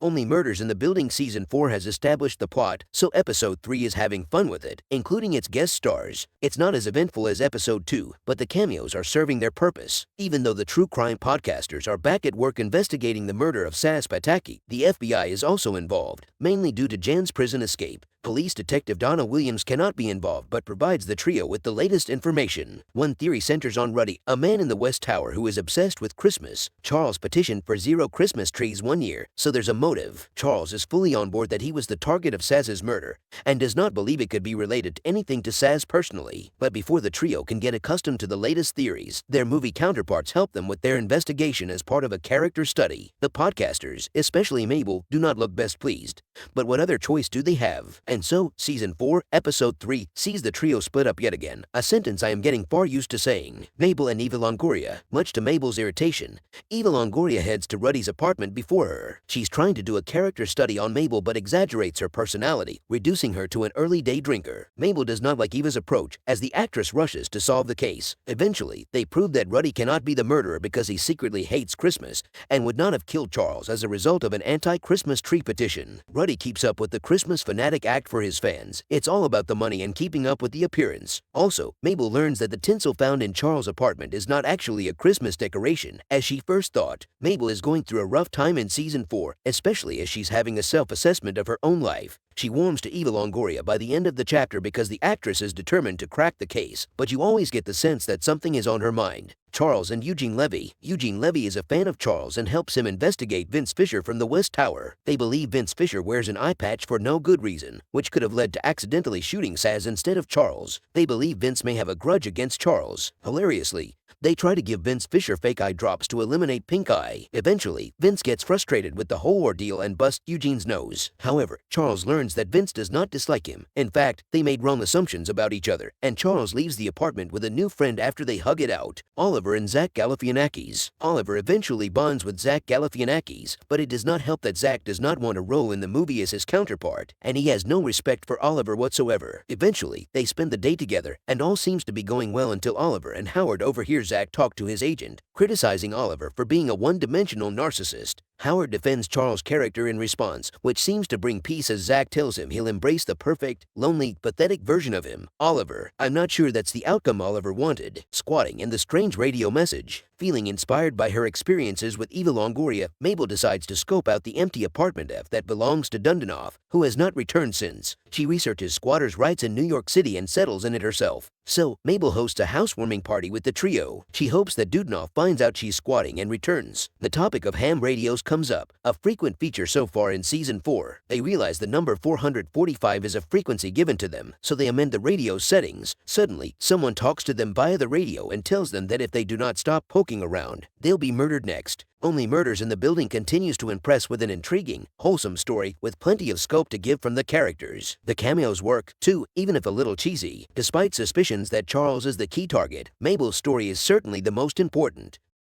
Only Murders in the Building Season 4 has established the plot, so Episode 3 is having fun with it, including its guest stars. It's not as eventful as Episode 2, but the cameos are serving their purpose. Even though the true crime podcasters are back at work investigating the murder of Sazz Pataki, the FBI is also involved, mainly due to Jan's prison escape. Police Detective Donna Williams cannot be involved but provides the trio with the latest information. One theory centers on Rudy, a man in the West Tower who is obsessed with Christmas. Charles petitioned for 0 Christmas trees one year, so there's a motive. Charles is fully on board that he was the target of Sazz's murder and does not believe it could be related to anything to Sazz personally. But before the trio can get accustomed to the latest theories, their movie counterparts help them with their investigation as part of a character study. The podcasters, especially Mabel, do not look best pleased. But what other choice do they have? And so, Season 4, Episode 3 sees the trio split up yet again, a sentence I am getting far used to saying. Mabel and Eva Longoria. Much to Mabel's irritation, Eva Longoria heads to Rudy's apartment before her. She's trying to do a character study on Mabel but exaggerates her personality, reducing her to an early day drinker. Mabel does not like Eva's approach as the actress rushes to solve the case. Eventually, they prove that Rudy cannot be the murderer because he secretly hates Christmas and would not have killed Charles as a result of an anti-Christmas tree petition. Rudy keeps up with the Christmas fanatic act for his fans. It's all about the money and keeping up with the appearance. Also, Mabel learns that the tinsel found in Charles' apartment is not actually a Christmas decoration, as she first thought. Mabel is going through a rough time in Season 4, especially as she's having a self-assessment of her own life. She warms to Eva Longoria by the end of the chapter because the actress is determined to crack the case, but you always get the sense that something is on her mind. Charles and Eugene Levy. Eugene Levy is a fan of Charles and helps him investigate Vince Fisher from the West Tower. They believe Vince Fisher wears an eye patch for no good reason, which could have led to accidentally shooting Sazz instead of Charles. They believe Vince may have a grudge against Charles. Hilariously, they try to give Vince Fisher fake eye drops to eliminate pink eye. Eventually, Vince gets frustrated with the whole ordeal and busts Eugene's nose. However, Charles learns that Vince does not dislike him. In fact, they made wrong assumptions about each other, and Charles leaves the apartment with a new friend after they hug it out. Oliver and Zach Galifianakis. Oliver eventually bonds with Zach Galifianakis, but it does not help that Zach does not want a role in the movie as his counterpart, and he has no respect for Oliver whatsoever. Eventually, they spend the day together, and all seems to be going well until Oliver and Howard overhear Zach talk to his agent, criticizing Oliver for being a one-dimensional narcissist. Howard defends Charles' character in response, which seems to bring peace as Zach tells him he'll embrace the perfect, lonely, pathetic version of him. Oliver. I'm not sure that's the outcome Oliver wanted. Squatting in the strange radio message. Feeling inspired by her experiences with Eva Longoria, Mabel decides to scope out the empty apartment F that belongs to Dundanoff, who has not returned since. She researches squatters' rights in New York City and settles in it herself. So, Mabel hosts a housewarming party with the trio. She hopes that Dundanoff finds out she's squatting and returns. The topic of ham radios comes up, a frequent feature so far in Season 4. They realize the number 445 is a frequency given to them, so they amend the radio settings. Suddenly, someone talks to them via the radio and tells them that if they do not stop poking around, they'll be murdered next. Only Murders in the Building continues to impress with an intriguing, wholesome story with plenty of scope to give from the characters. The cameos work, too, even if a little cheesy. Despite suspicions that Charles is the key target, Mabel's story is certainly the most important.